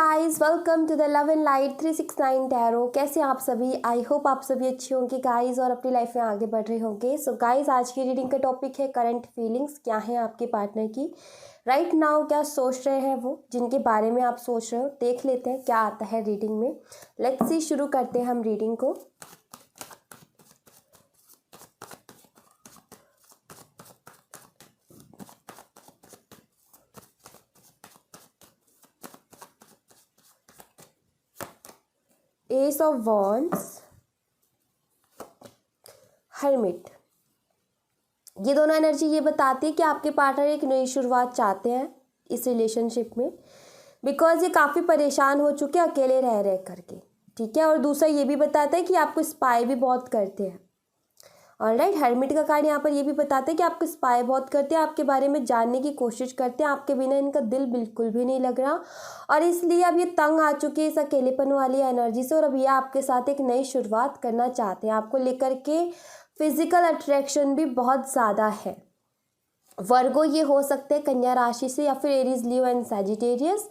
Guys, welcome to the love and light 369 tarot. कैसे हैं आप सभी? आई होप आप सभी अच्छे होंगे गाइस और अपनी लाइफ में आगे बढ़ रहे होंगे। सो गाइस, आज की रीडिंग का टॉपिक है करंट फीलिंग्स। क्या है आपके पार्टनर की राइट नाउ, क्या सोच रहे हैं वो, जिनके बारे में आप सोच रहे हो। देख लेते हैं क्या आता है रीडिंग में। लेट्स सी, शुरू करते हैं हम रीडिंग को। S of wands, hermit. ये दोनों एनर्जी ये बताती है कि आपके पार्टनर एक नई शुरुआत चाहते हैं इस रिलेशनशिप में, बिकॉज ये काफ़ी परेशान हो चुके हैं अकेले रह रह करके, ठीक है। और दूसरा ये भी बताता है कि आपको स्पाई भी बहुत करते हैं। ऑलराइट, हर्मिट का कार्ड यहाँ पर ये भी बताता है कि आपको स्पाई बहुत करते हैं, आपके बारे में जानने की कोशिश करते हैं, आपके बिना इनका दिल बिल्कुल भी नहीं लग रहा और इसलिए अब ये तंग आ चुके हैं इस अकेलेपन वाली एनर्जी से और अब ये आपके साथ एक नई शुरुआत करना चाहते हैं। आपको लेकर के फिजिकल अट्रैक्शन भी बहुत ज़्यादा है। वर्गो ये हो सकते हैं कन्या राशि से, या फिर एरीज, लियो एंड सैजिटेरियस,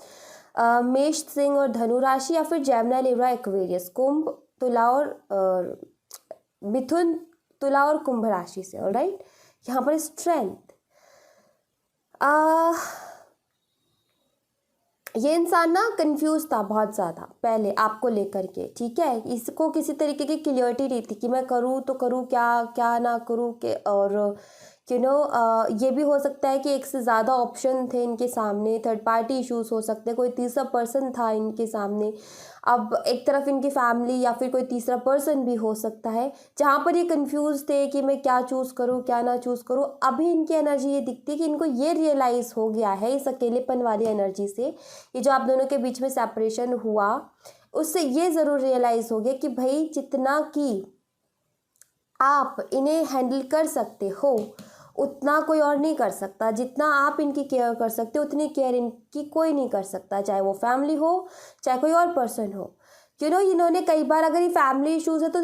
मेष, सिंह और धनु राशि, या फिर जेमिनी, लिब्रा, एक्वेरियस, कुंभ, तुला और मिथुन, तुला और कुंभ राशि से। ऑलराइट, यहाँ पर स्ट्रेंथ, ये इंसान ना कंफ्यूज था बहुत ज़्यादा पहले आपको लेकर के, ठीक है। इसको किसी तरीके की क्लियरिटी नहीं थी कि मैं करूँ तो करूँ क्या, क्या ना करूँ के, और ये भी हो सकता है कि एक से ज़्यादा ऑप्शन थे इनके सामने, थर्ड पार्टी इश्यूज हो सकते हैं, कोई तीसरा पर्सन था इनके सामने। अब एक तरफ इनकी फैमिली या फिर कोई तीसरा पर्सन भी हो सकता है, जहाँ पर ये कंफ्यूज थे कि मैं क्या चूज़ करूँ क्या ना चूज़ करूँ। अभी इनकी एनर्जी ये दिखती है कि इनको ये रियलाइज़ हो गया है इस अकेलेपन वाली एनर्जी से, ये जो आप दोनों के बीच में सेपरेशन हुआ उससे ये ज़रूर रियलाइज़ हो गया कि भाई जितना कि आप इन्हें हैंडल कर सकते हो उतना कोई और नहीं कर सकता। जितना आप इनकी केयर कर सकते हो उतनी केयर इनकी कोई नहीं कर सकता, चाहे वो फैमिली हो चाहे कोई और पर्सन हो। इन्होंने कई बार, अगर ये फैमिली इश्यूज है तो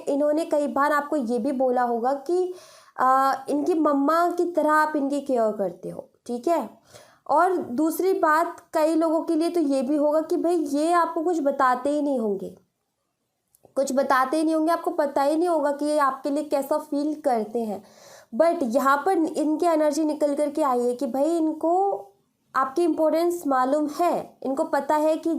इन्होंने कई बार आपको ये भी बोला होगा कि इनकी मम्मा की तरह आप इनकी केयर करते हो, ठीक है। और दूसरी बात, कई लोगों के लिए तो ये भी होगा कि भाई ये आपको कुछ बताते ही नहीं होंगे, आपको पता ही नहीं होगा कि ये आपके लिए कैसा फील करते हैं। बट यहाँ पर इनकी एनर्जी निकल करके आई है कि भाई इनको आपकी इम्पोर्टेंस मालूम है, इनको पता है कि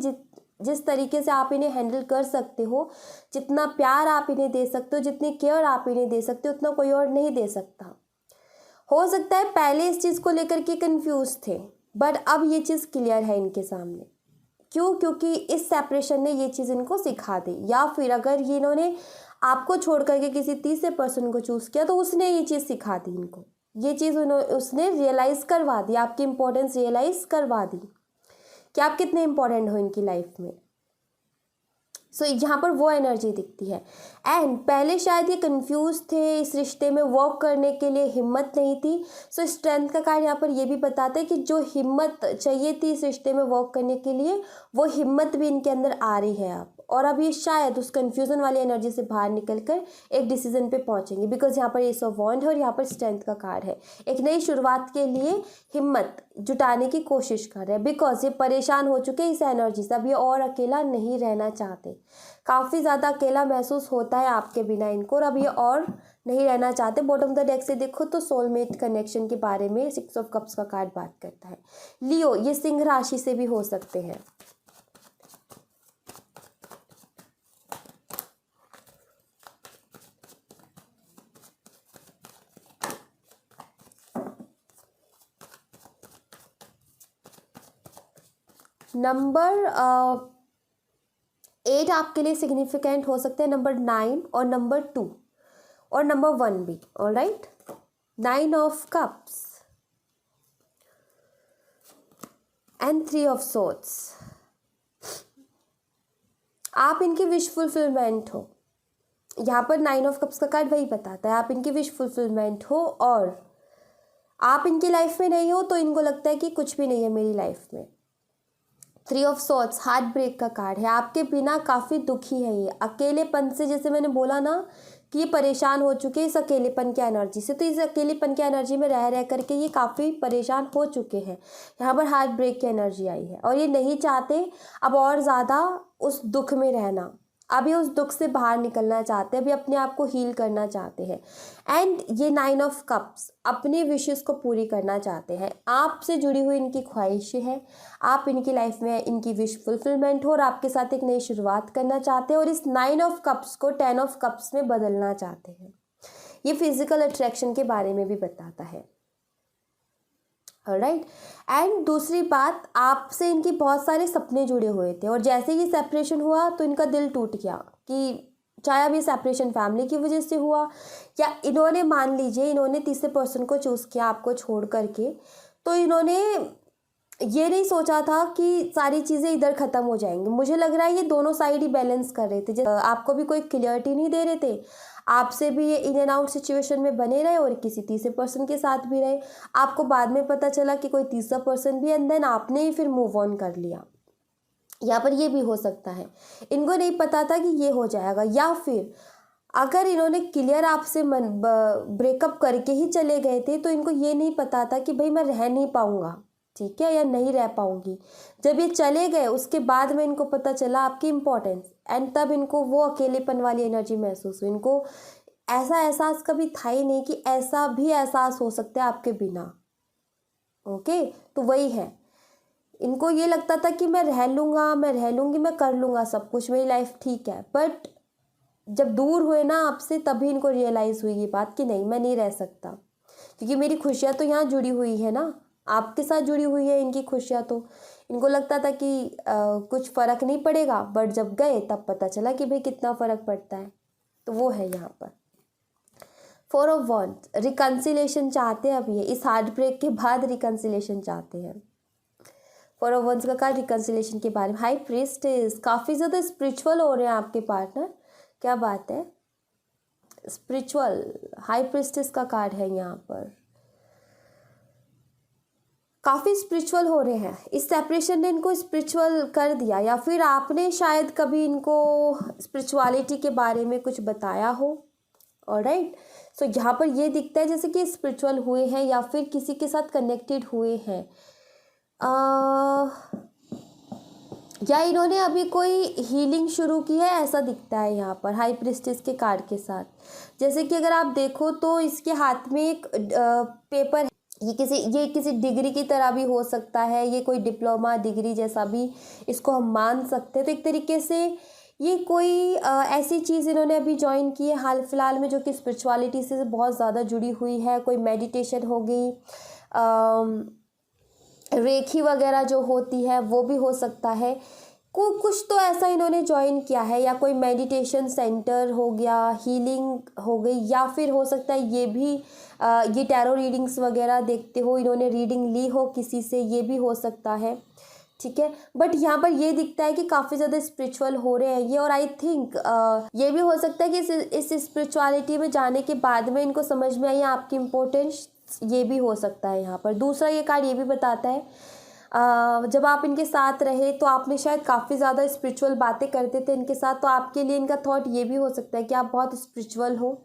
जिस तरीके से आप इन्हें हैंडल कर सकते हो, जितना प्यार आप इन्हें दे सकते हो, जितनी केयर आप इन्हें दे सकते हो, उतना कोई और नहीं दे सकता। हो सकता है पहले इस चीज़ को लेकर के कंफ्यूज थे, बट अब ये चीज़ क्लियर है इनके सामने। क्यों? क्योंकि इस सेपरेशन ने ये चीज़ इनको सिखा दी, या फिर अगर ये इन्होंने आपको छोड़ करके किसी तीसरे पर्सन को चूज़ किया तो उसने ये चीज़ सिखा दी इनको, ये चीज़ उसने रियलाइज़ करवा दी, आपकी इम्पोर्टेंस रियलाइज़ करवा दी कि आप कितने इम्पोर्टेंट हो इनकी लाइफ में। सो यहाँ पर वो एनर्जी दिखती है। एंड पहले शायद ये कंफ्यूज थे, इस रिश्ते में वर्क करने के लिए हिम्मत नहीं थी। सो स्ट्रेंथ का कार्ड यहाँ पर ये भी बताता है कि जो हिम्मत चाहिए थी इस रिश्ते में वर्क करने के लिए, वो हिम्मत भी इनके अंदर आ रही है अब। और अब ये शायद उस कन्फ्यूज़न वाली एनर्जी से बाहर निकल कर एक डिसीजन पे पहुंचेंगे, बिकॉज यहाँ पर एस ऑफ वॉन्ड है और यहाँ पर स्ट्रेंथ का कार्ड है। एक नई शुरुआत के लिए हिम्मत जुटाने की कोशिश कर रहे हैं, बिकॉज ये परेशान हो चुके हैं इस एनर्जी से। अब ये और अकेला नहीं रहना चाहते, काफ़ी ज़्यादा अकेला महसूस होता है आपके बिना इनको, और अब ये और नहीं रहना चाहते। बॉटम ऑफ द डेक से देखो तो सोलमेट कनेक्शन के बारे में 6 ऑफ कप्स का कार्ड बात करता है। लियो, ये सिंह राशि से भी हो सकते हैं। नंबर 8 आपके लिए सिग्निफिकेंट हो सकते हैं, नंबर 9 और नंबर 2 और नंबर 1 भी। Alright, 9 of cups and 3 of swords. आप इनकी विश फुलफिलमेंट हो। यहाँ पर 9 ऑफ कप्स का कार्ड वही बताता है, आप इनकी विश फुलफिलमेंट हो, और आप इनकी लाइफ में नहीं हो तो इनको लगता है कि कुछ भी नहीं है मेरी लाइफ में। 3 ऑफ सोर्ड्स हार्ट ब्रेक का कार्ड है, आपके बिना काफ़ी दुखी है ये, अकेलेपन से, जैसे मैंने बोला ना कि ये परेशान हो चुके हैं इस अकेलेपन की एनर्जी से। तो इस अकेलेपन की एनर्जी में रह करके ये काफ़ी परेशान हो चुके हैं। यहाँ पर हार्ट ब्रेक की एनर्जी आई है और ये नहीं चाहते अब और ज़्यादा उस दुख में रहना। अभी उस दुख से बाहर निकलना चाहते हैं, अभी अपने आप को हील करना चाहते हैं। एंड ये 9 ऑफ कप्स अपने विशेस को पूरी करना चाहते हैं। आपसे जुड़ी हुई इनकी ख्वाहिशें हैं, आप इनकी लाइफ में इनकी विश फुलफिलमेंट हो और आपके साथ एक नई शुरुआत करना चाहते हैं और इस 9 ऑफ कप्स को 10 ऑफ कप्स में बदलना चाहते हैं। ये फिजिकल अट्रैक्शन के बारे में भी बताता है। राइट। एंड दूसरी बात, आपसे इनके बहुत सारे सपने जुड़े हुए थे और जैसे ही सेपरेशन हुआ तो इनका दिल टूट गया कि चाहे अब ये सेपरेशन फैमिली की वजह से हुआ या इन्होंने मान लीजिए इन्होंने तीसरे पर्सन को चूज़ किया आपको छोड़ करके, तो इन्होंने ये नहीं सोचा था कि सारी चीज़ें इधर ख़त्म हो जाएंगी। मुझे लग रहा है ये दोनों साइड ही बैलेंस कर रहे थे। आपको भी कोई क्लियरिटी नहीं दे रहे थे, आपसे भी ये इन एंड आउट सिचुएशन में बने रहे और किसी तीसरे पर्सन के साथ भी रहे। आपको बाद में पता चला कि कोई तीसरा पर्सन भी एंड देन आपने ही फिर मूव ऑन कर लिया। यहाँ पर ये भी हो सकता है, इनको नहीं पता था कि ये हो जाएगा, या फिर अगर इन्होंने क्लियर आपसे ब्रेकअप करके ही चले गए थे तो इनको ये नहीं पता था कि भाई मैं रह नहीं पाऊँगा, ठीक है, या नहीं रह पाऊँगी। जब ये चले गए उसके बाद में इनको पता चला आपकी इम्पोर्टेंस एंड तब इनको वो अकेलेपन वाली एनर्जी महसूस हुई। इनको ऐसा एहसास कभी था ही नहीं कि ऐसा भी एहसास हो सकता है आपके बिना। ओके, तो वही है, इनको ये लगता था कि मैं रह लूँगा, मैं रह लूँगी, मैं कर लूँगा सब कुछ, मेरी लाइफ ठीक है। बट जब दूर हुए ना आपसे तभी इनको रियलाइज़ हुई ये बात कि नहीं, मैं नहीं रह सकता, क्योंकि मेरी खुशियाँ तो यहाँ जुड़ी हुई है ना, आपके साथ जुड़ी हुई है इनकी खुशियाँ। तो इनको लगता था कि कुछ फ़र्क नहीं पड़ेगा, बट जब गए तब पता चला कि भाई कितना फ़र्क पड़ता है। तो वो है यहाँ पर 4 ऑफ वॉन्ड्स, रिकन्सिलेशन चाहते हैं। अब ये इस हार्ट ब्रेक के बाद रिकन्सिलेशन चाहते हैं। 4 ऑफ वॉन्ड्स का कार्ड रिकन्सिलेशन के बारे में। हाई प्रीस्टेस, काफ़ी ज़्यादा स्पिरिचुअल हो रहे हैं आपके पार्टनर, क्या बात है, स्पिरिचुअल। हाई प्रीस्टेस का कार्ड है यहाँ पर, काफ़ी स्पिरिचुअल हो रहे हैं। इस सेपरेशन ने इनको स्पिरिचुअल कर दिया, या फिर आपने शायद कभी इनको स्पिरिचुअलिटी के बारे में कुछ बताया हो। ऑलराइट, सो यहाँ पर ये दिखता है जैसे कि स्पिरिचुअल हुए हैं या फिर किसी के साथ कनेक्टेड हुए हैं, या इन्होंने अभी कोई हीलिंग शुरू की है, ऐसा दिखता है यहाँ पर हाई प्रीस्टेस के कार्ड के साथ। जैसे कि अगर आप देखो तो इसके हाथ में एक पेपर, ये किसी डिग्री की तरह भी हो सकता है, ये कोई डिप्लोमा डिग्री जैसा भी इसको हम मान सकते हैं। तो एक तरीके से ये कोई ऐसी चीज़ इन्होंने अभी ज्वाइन की है हाल फिलहाल में जो कि स्पिरिचुअलिटी से बहुत ज़्यादा जुड़ी हुई है। कोई मेडिटेशन हो गई, रेखी वगैरह जो होती है वो भी हो सकता है। कुछ तो ऐसा इन्होंने ज्वाइन किया है, या कोई मेडिटेशन सेंटर हो गया, हीलिंग हो गई, या फिर हो सकता है ये भी ये टैरो रीडिंग्स वगैरह देखते हो, इन्होंने रीडिंग ली हो किसी से, ये भी हो सकता है, ठीक है। बट यहाँ पर ये दिखता है कि काफ़ी ज़्यादा स्पिरिचुअल हो रहे हैं ये, और आई थिंक ये भी हो सकता है कि इस स्पिरिचुअलिटी में जाने के बाद में इनको समझ में आई आपकी इम्पोर्टेंस, ये भी हो सकता है यहाँ पर। दूसरा ये कार्ड ये भी बताता है जब आप इनके साथ रहे तो आपने शायद काफ़ी ज़्यादा स्पिरिचुअल बातें करते थे इनके साथ, तो आपके लिए इनका थॉट ये भी हो सकता है कि आप बहुत स्पिरिचुअल हो।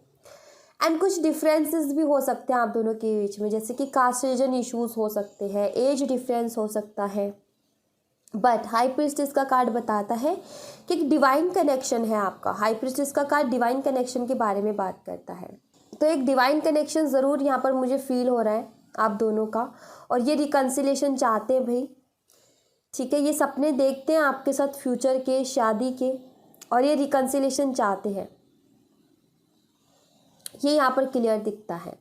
एंड कुछ डिफरेंसेस भी हो सकते हैं आप दोनों के बीच में, जैसे कि कास्ट रीजन इश्यूज हो सकते हैं, एज डिफरेंस हो सकता है। बट हाई प्रीस्टेस का कार्ड बताता है कि एक डिवाइन कनेक्शन है आपका। हाई प्रीस्टेस का कार्ड डिवाइन कनेक्शन के बारे में बात करता है, तो एक डिवाइन कनेक्शन ज़रूर यहाँ पर मुझे फील हो रहा है आप दोनों का, और ये रिकन्सिलेशन चाहते हैं भाई, ठीक है। ये सपने देखते हैं आपके साथ फ्यूचर के, शादी के, और ये रिकन्सिलेशन चाहते हैं, ये यहाँ पर क्लियर दिखता है,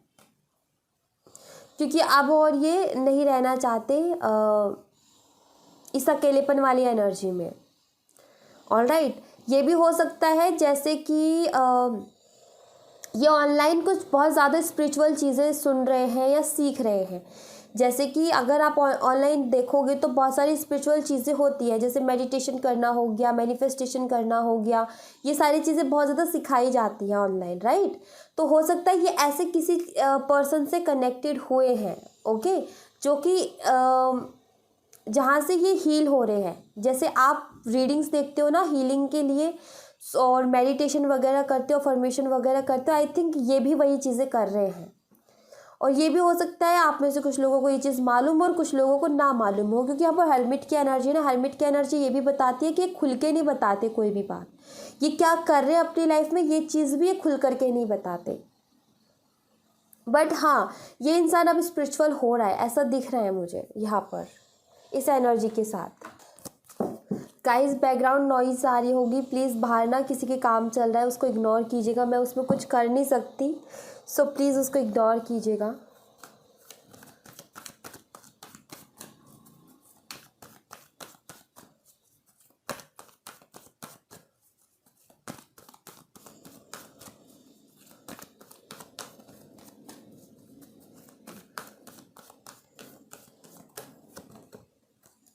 क्योंकि अब और ये नहीं रहना चाहते इस अकेलेपन वाली एनर्जी में। ऑलराइट, ये भी हो सकता है जैसे कि ये ऑनलाइन कुछ बहुत ज़्यादा स्पिरिचुअल चीज़ें सुन रहे हैं या सीख रहे हैं। जैसे कि अगर आप ऑनलाइन देखोगे तो बहुत सारी स्पिरिचुअल चीज़ें होती हैं, जैसे मेडिटेशन करना हो गया, मैनिफेस्टेशन करना हो गया, ये सारी चीज़ें बहुत ज़्यादा सिखाई जाती हैं ऑनलाइन, राइट। तो हो सकता है ये ऐसे किसी पर्सन से कनेक्टेड हुए हैं, ओके, जो कि जहाँ से ये हील हो रहे हैं। जैसे आप रीडिंग्स देखते हो ना हीलिंग के लिए, और मेडिटेशन वगैरह करते हो, फॉर्मेशन वगैरह करते हो, आई थिंक ये भी वही चीज़ें कर रहे हैं। और ये भी हो सकता है आप में से कुछ लोगों को ये चीज़ मालूम और कुछ लोगों को ना मालूम हो, क्योंकि यहाँ पर हर्मिट की एनर्जी ना, हर्मिट की एनर्जी ये भी बताती है कि ये खुल के नहीं बताते कोई भी बात, ये क्या कर रहे हैं अपनी लाइफ में ये चीज़ भी ये खुल करके नहीं बताते। बट हाँ, ये इंसान अब स्पिरिचुअल हो रहा है, ऐसा दिख रहा है मुझे यहाँ पर इस एनर्जी के साथ। गाइस बैकग्राउंड नॉइज आ रही होगी, प्लीज़ बाहर ना किसी के काम चल रहा है, उसको इग्नोर कीजिएगा, मैं उसमें कुछ कर नहीं सकती, सो प्लीज़ उसको इग्नोर कीजिएगा।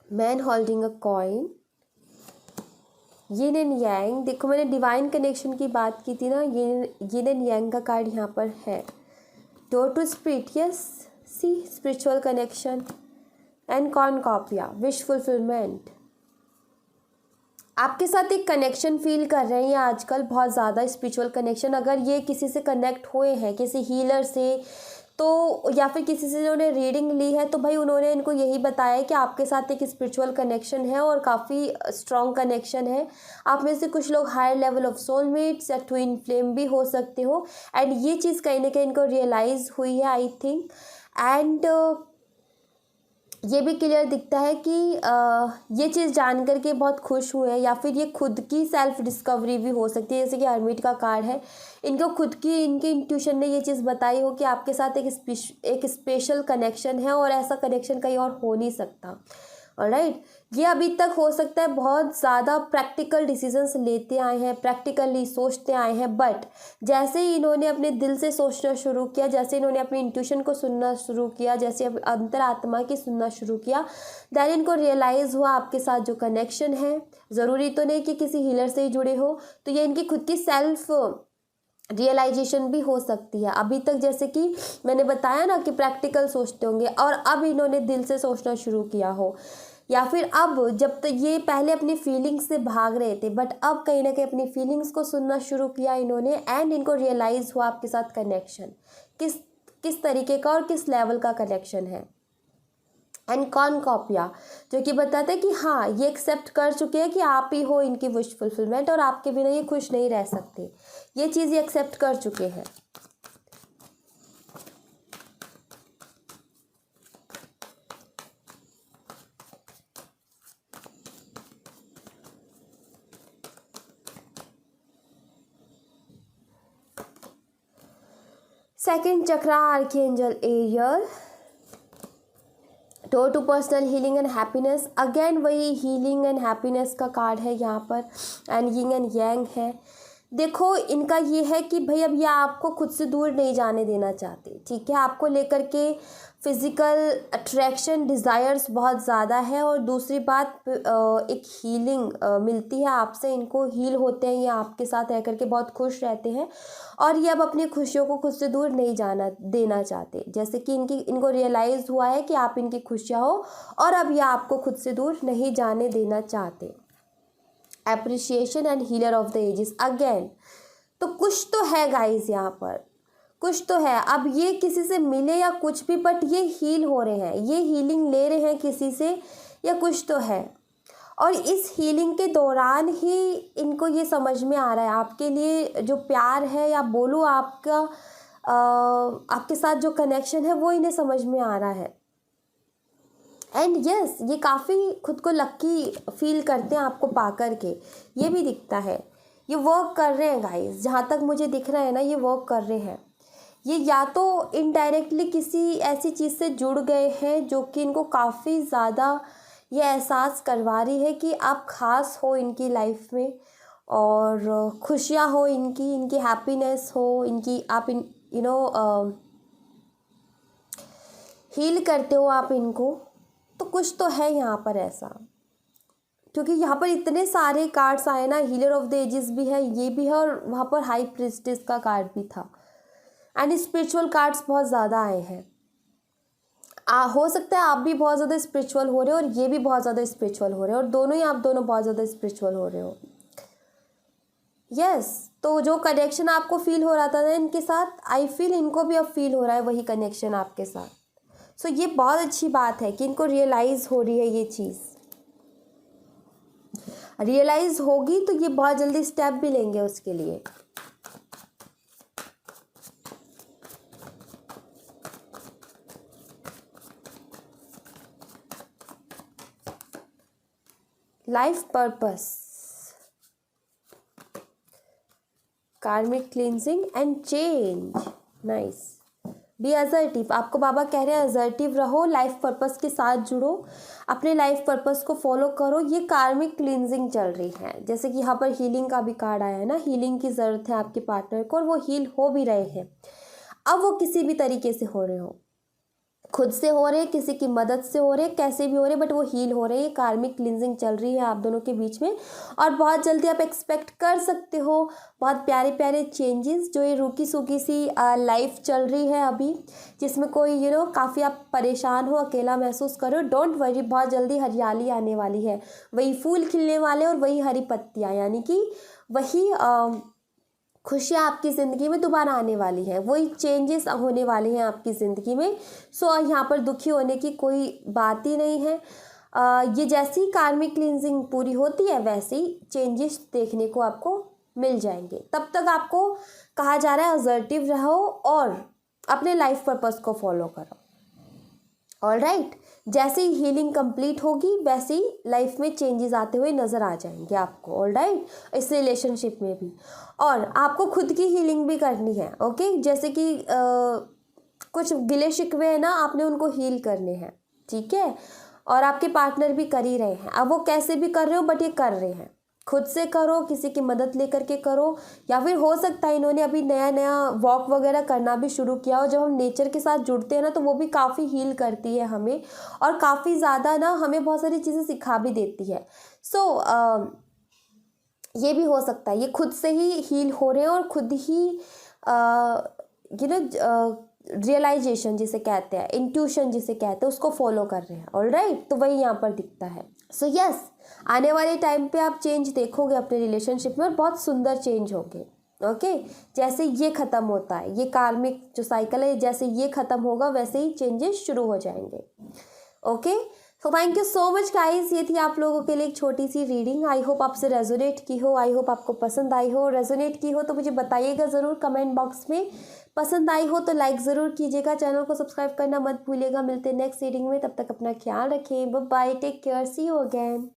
Man holding a coin, yin and yang. देखो मैंने डिवाइन कनेक्शन की बात की थी ना, यिन एंड यांग का कार्ड यहाँ पर है। Door to spirit, yes, see spiritual connection and cornucopia, wish fulfilment. आपके साथ एक कनेक्शन फील कर रहे हैं ये आजकल, बहुत ज़्यादा स्पिरिचुअल कनेक्शन। अगर ये किसी से कनेक्ट हुए हैं, किसी हीलर से, तो या फिर किसी से जिन्होंने रीडिंग ली है, तो भाई उन्होंने इनको यही बताया कि आपके साथ एक स्पिरिचुअल कनेक्शन है और काफ़ी स्ट्रॉन्ग कनेक्शन है। आप में से कुछ लोग हायर लेवल ऑफ सोलमेट्स या ट्विन फ्लेम भी हो सकते हो, एंड ये चीज़ कहीं ना कहीं इनको रियलाइज़ हुई है आई थिंक। एंड ये भी क्लियर दिखता है कि ये चीज़ जान करके बहुत खुश हुए हैं, या फिर ये खुद की सेल्फ डिस्कवरी भी हो सकती है, जैसे कि हर्मिट का कार्ड है। इनको खुद की, इनके इंट्यूशन ने ये चीज़ बताई हो कि आपके साथ एक स्पेशल कनेक्शन है और ऐसा कनेक्शन कहीं और हो नहीं सकता। ऑलराइट, ये अभी तक हो सकता है बहुत ज़्यादा प्रैक्टिकल डिसीजंस लेते आए हैं, प्रैक्टिकली सोचते आए हैं, बट जैसे ही इन्होंने अपने दिल से सोचना शुरू किया, जैसे इन्होंने अपनी इंट्यूशन को सुनना शुरू किया, जैसे अंतरात्मा की सुनना शुरू किया, देन इनको रियलाइज़ हुआ आपके साथ जो कनेक्शन है, ज़रूरी तो नहीं कि किसी हीलर से ही जुड़े हो, तो ये इनकी खुद की सेल्फ रियलाइजेशन भी हो सकती है। अभी तक जैसे कि मैंने बताया ना कि प्रैक्टिकल सोचते होंगे, और अब इन्होंने दिल से सोचना शुरू किया हो, या फिर अब जब तक ये पहले अपनी फीलिंग्स से भाग रहे थे, बट अब कहीं ना कहीं अपनी फीलिंग्स को सुनना शुरू किया इन्होंने, एंड इनको रियलाइज़ हुआ आपके साथ कनेक्शन किस किस तरीके का और किस लेवल का कनेक्शन है। एंड कॉर्नकॉपिया जो कि बताता है कि हाँ, ये एक्सेप्ट कर चुके हैं कि आप ही हो इनकी विश फुलफिलमेंट, और आपके बिना ये खुश नहीं रह सकते, ये चीज़ ये एक्सेप्ट कर चुके हैं। Second chakra, archangel Ariel, door to personal healing and happiness. Again वही हीलिंग एंड हैप्पीनेस का कार्ड है यहाँ पर, एंड यिन एंड यांग है। देखो इनका ये है कि भाई अब ये आपको खुद से दूर नहीं जाने देना चाहते, ठीक है, आपको लेकर के फिज़िकल अट्रैक्शन, डिज़ायर्स बहुत ज़्यादा है, और दूसरी बात एक हीलिंग मिलती है आपसे, इनको हील होते हैं, ये आपके साथ रह करके बहुत खुश रहते हैं, और ये अब अपनी खुशियों को खुद से दूर नहीं जाना देना चाहते, जैसे कि इनको रियलाइज़ हुआ है कि आप इनकी खुशियाँ हो, और अब ये आपको खुद से दूर नहीं जाने देना चाहते। Appreciation and healer of the ages again, तो कुछ तो है गाइस, यहाँ पर कुछ तो है। अब ये किसी से मिले या कुछ भी, बट ये हील हो रहे हैं, ये हीलिंग ले रहे हैं किसी से, या कुछ तो है, और इस हीलिंग के दौरान ही इनको ये समझ में आ रहा है आपके लिए जो प्यार है, या बोलूँ आपका आपके साथ जो कनेक्शन है, वो इन्हें समझ में आ रहा है। एंड यस, ये काफ़ी खुद को लक्की फील करते हैं आपको पा कर के, ये भी दिखता है। ये वर्क कर रहे हैं गाइस, जहाँ तक मुझे दिख रहा है ना, ये वर्क कर रहे हैं। ये या तो इनडायरेक्टली किसी ऐसी चीज़ से जुड़ गए हैं जो कि इनको काफ़ी ज़्यादा ये एहसास करवा रही है कि आप ख़ास हो इनकी लाइफ में, और खुशियाँ हो इनकी हैप्पीनेस हो इनकी, आप हील करते हो आप इनको, तो कुछ तो है यहाँ पर ऐसा, क्योंकि यहाँ पर इतने सारे कार्ड्स आए ना, हीलर ऑफ द एजेस भी है, ये भी है, और वहाँ पर हाई प्रीस्टेस का कार्ड भी था, एंड स्पिरिचुअल कार्ड्स बहुत ज़्यादा आए हैं। हो सकता है आप भी बहुत ज़्यादा स्पिरिचुअल हो रहे हो, और ये भी बहुत ज़्यादा स्पिरिचुअल हो रहे हो, और दोनों ही आप दोनों बहुत ज़्यादा स्पिरिचुअल हो रहे हो। यस तो जो कनेक्शन आपको फील हो रहा था ना इनके साथ, आई फील इनको भी अब फील हो रहा है वही कनेक्शन आपके साथ। सो ये बहुत अच्छी बात है कि इनको रियलाइज़ हो रही है ये चीज़। रियलाइज़ होगी तो ये बहुत जल्दी स्टेप भी लेंगे उसके लिए। Life purpose, karmic cleansing and change, nice. Be assertive, आपको बाबा कह रहे हैं असर्टिव रहो, लाइफ पर्पस के साथ जुड़ो, अपने लाइफ पर्पस को फॉलो करो। ये कार्मिक क्लींजिंग चल रही है, जैसे कि यहाँ पर हीलिंग का भी कार्ड आया है ना, हीलिंग की ज़रूरत है आपके पार्टनर को और वो हील हो भी रहे हैं। अब वो किसी भी तरीके से हो रहे हो, खुद से हो रहे, किसी की मदद से हो रहे, कैसे भी हो रहे, बट वो हील हो रहे हैं। कार्मिक क्लिनजिंग चल रही है आप दोनों के बीच में और बहुत जल्दी आप एक्सपेक्ट कर सकते हो बहुत प्यारे प्यारे चेंजेस। जो ये रूकी सूखी सी लाइफ चल रही है अभी, जिसमें कोई काफ़ी आप परेशान हो, अकेला महसूस करो, डोंट वरी, बहुत जल्दी हरियाली आने वाली है। वही फूल खिलने वाले और वही हरी पत्तियाँ, यानी कि वही खुशियाँ आपकी ज़िंदगी में दोबारा आने वाली हैं, वही चेंजेस होने वाले हैं आपकी ज़िंदगी में। सो यहाँ पर दुखी होने की कोई बात ही नहीं है। ये जैसी कार्मिक क्लींजिंग पूरी होती है वैसे ही चेंजेस देखने को आपको मिल जाएंगे। तब तक आपको कहा जा रहा है असर्टिव रहो और अपने लाइफ पर्पस को फॉलो करो। ऑलराइट, जैसे ही हीलिंग कंप्लीट होगी वैसे ही लाइफ में चेंजेस आते हुए नज़र आ जाएंगे आपको। ऑलराइट, इस रिलेशनशिप में भी। और आपको खुद की हीलिंग भी करनी है। ओके, जैसे कि कुछ गिले शिकवे है ना, आपने उनको हील करने हैं, ठीक है। और आपके पार्टनर भी कर ही रहे हैं। अब वो कैसे भी कर रहे हो बट ये कर रहे हैं। खुद से करो, किसी की मदद लेकर के करो, या फिर हो सकता है इन्होंने अभी नया नया वॉक वगैरह करना भी शुरू किया हो। जब हम नेचर के साथ जुड़ते हैं ना तो वो भी काफ़ी हील करती है हमें और काफ़ी ज़्यादा ना हमें बहुत सारी चीज़ें सिखा भी देती है। सो ये भी हो सकता है ये खुद से ही हील हो रहे हैं और खुद ही रियलाइजेशन जिसे कहते हैं, इंट्यूशन जिसे कहते हैं, उसको फॉलो कर रहे हैं। ऑलराइट, तो वही यहाँ पर दिखता है। सो यस, आने वाले टाइम पे आप चेंज देखोगे अपने रिलेशनशिप में और बहुत सुंदर चेंज होंगे। ओके, जैसे ये ख़त्म होता है, ये कार्मिक जो साइकिल है, जैसे ये ख़त्म होगा वैसे ही चेंजेस शुरू हो जाएंगे। Okay, so thank you so much guys. ये थी आप लोगों के लिए एक छोटी सी रीडिंग। आई होप आपसे रेजोनेट की हो, आई होप आपको पसंद आई हो। रेजोनेट की हो तो मुझे बताइएगा ज़रूर कमेंट बॉक्स में। पसंद आई हो तो लाइक ज़रूर कीजिएगा, चैनल को सब्सक्राइब करना मत भूलिएगा। मिलते हैं नेक्स्ट रीडिंग में, तब तक अपना ख्याल रखें। Bye bye, take care, see you again.